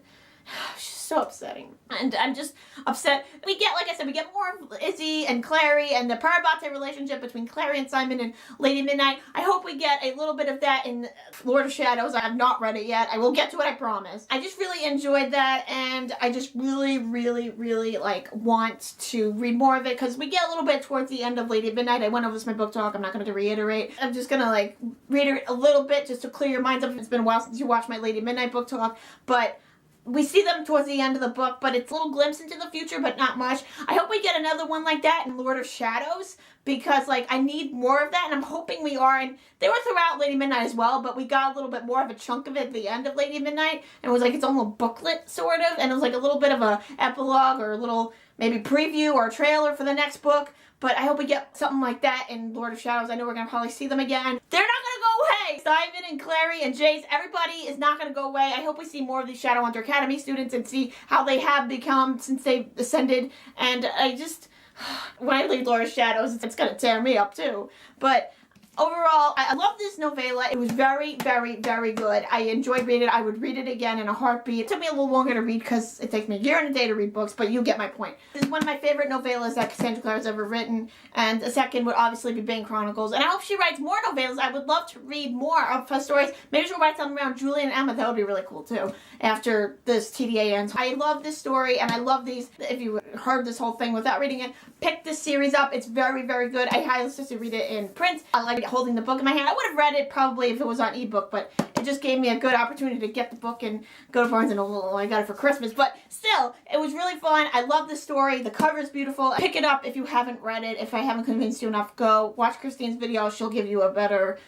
it's just so upsetting. And I'm just upset. We get, like I said, we get more of Izzy and Clare and the Parabate relationship between Clare and Simon and Lady Midnight. I hope we get a little bit of that in Lord of Shadows. I have not read it yet. I will get to it, I promise. I just really enjoyed that, and I just really, really, really, like, want to read more of it, because we get a little bit towards the end of Lady Midnight. I went over this in my book talk. I'm not going to reiterate. I'm just going to, like, reiterate a little bit just to clear your minds up. It's been a while since you watched my Lady Midnight book talk, but we see them towards the end of the book, but it's a little glimpse into the future, but not much. I hope we get another one like that in Lord of Shadows, because, like, I need more of that, and I'm hoping we are. And they were throughout Lady Midnight as well, but we got a little bit more of a chunk of it at the end of Lady Midnight, and it was like its own little booklet, sort of, and it was like a little bit of a epilogue or a little maybe preview or a trailer for the next book. But I hope we get something like that in Lord of Shadows. I know we're going to probably see them again. They're not going to go away! Simon and Clare and Jace, everybody is not going to go away. I hope we see more of these Shadowhunter Academy students and see how they have become since they've ascended. And I just, when I read Lord of Shadows, it's going to tear me up too. But overall, I love this novella. It was very, very, very good. I enjoyed reading it. I would read it again in a heartbeat. It took me a little longer to read because it takes me a year and a day to read books, but you get my point. This is one of my favorite novellas that Cassandra Clare has ever written, and the second would obviously be Bane Chronicles. And I hope she writes more novellas. I would love to read more of her stories. Maybe she'll write something around Julie and Emma. That would be really cool too, after this TDA ends. I love this story, and I love these. If you heard this whole thing without reading it, pick this series up. It's very, very good. I highly suggest you read it in print. I like holding the book in my hand. I would have read it probably if it was on ebook, but it just gave me a good opportunity to get the book and go to Barnes & Noble. I got it for Christmas, but still, it was really fun. I love the story. The cover is beautiful. Pick it up if you haven't read it. If I haven't convinced you enough, go watch Christine's video. She'll give you a better,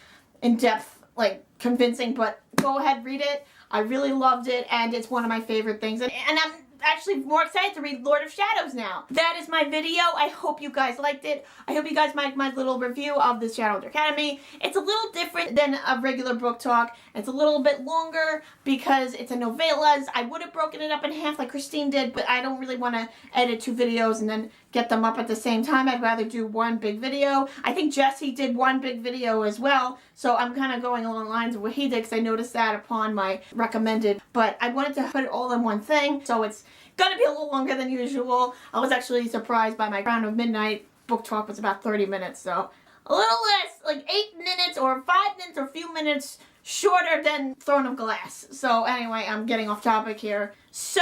in-depth, like, convincing, but go ahead, read it. I really loved it, and it's one of my favorite things. And I'm actually more excited to read Lord of Shadows now. That is my video. I hope you guys liked it. I hope you guys liked my little review of the Shadowhunter Academy. It's a little different than a regular book talk. It's a little bit longer because it's a novellas. I would have broken it up in half like Christine did, but I don't really want to edit 2 videos and then get them up at the same time. I'd rather do one big video. I think Jesse did one big video as well, so I'm kind of going along the lines of what he did because I noticed that upon my recommended, but I wanted to put it all in one thing, so it's gonna be a little longer than usual. I was actually surprised by my Crown of Midnight book talk was about 30 minutes, so a little less, like 8 minutes or 5 minutes or a few minutes shorter than Throne of Glass. So anyway, I'm getting off topic here. So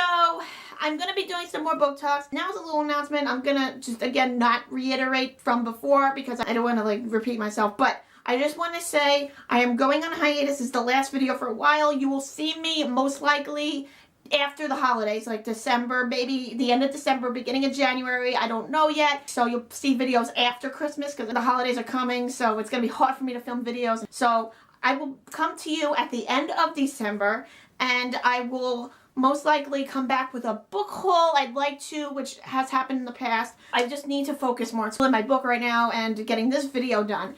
I'm going to be doing some more book talks. Now is a little announcement. I'm going to just, again, not reiterate from before because I don't want to, like, repeat myself. But I just want to say I am going on hiatus. This is the last video for a while. You will see me most likely after the holidays, like December, maybe the end of December, beginning of January. I don't know yet. So you'll see videos after Christmas because the holidays are coming. So it's going to be hard for me to film videos. So I will come to you at the end of December, and I will most likely come back with a book haul. I'd like to, which has happened in the past. I just need to focus more on my book right now and getting this video done.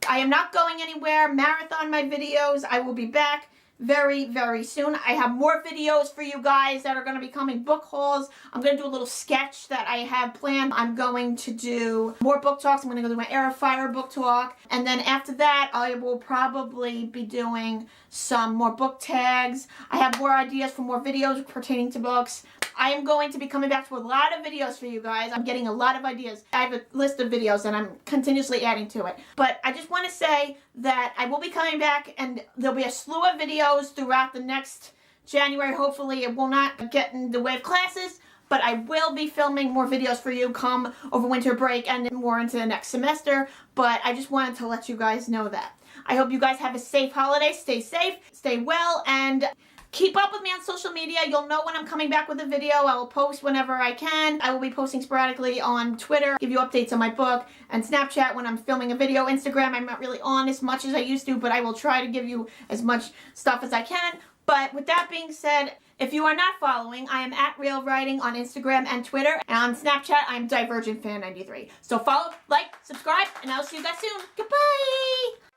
I am not going anywhere. Marathon my videos. I will be back very, very soon. I have more videos for you guys that are going to be coming, book hauls. I'm going to do a little sketch that I have planned. I'm going to do more book talks. I'm going to go do my Air of Fire book talk. And then after that, I will probably be doing some more book tags. I have more ideas for more videos pertaining to books. I am going to be coming back to a lot of videos for you guys. I'm getting a lot of ideas. I have a list of videos and I'm continuously adding to it. But I just want to say that I will be coming back and there'll be a slew of videos throughout the next January. Hopefully it will not get in the way of classes, but I will be filming more videos for you come over winter break and more into the next semester. But I just wanted to let you guys know that. I hope you guys have a safe holiday. Stay safe, stay well, and keep up with me on social media. You'll know when I'm coming back with a video. I will post whenever I can. I will be posting sporadically on Twitter, give you updates on my book, and Snapchat when I'm filming a video. Instagram, I'm not really on as much as I used to, but I will try to give you as much stuff as I can. But with that being said, if you are not following, I am at Real Writing on Instagram and Twitter. And on Snapchat, I'm DivergentFan93. So follow, like, subscribe, and I'll see you guys soon. Goodbye!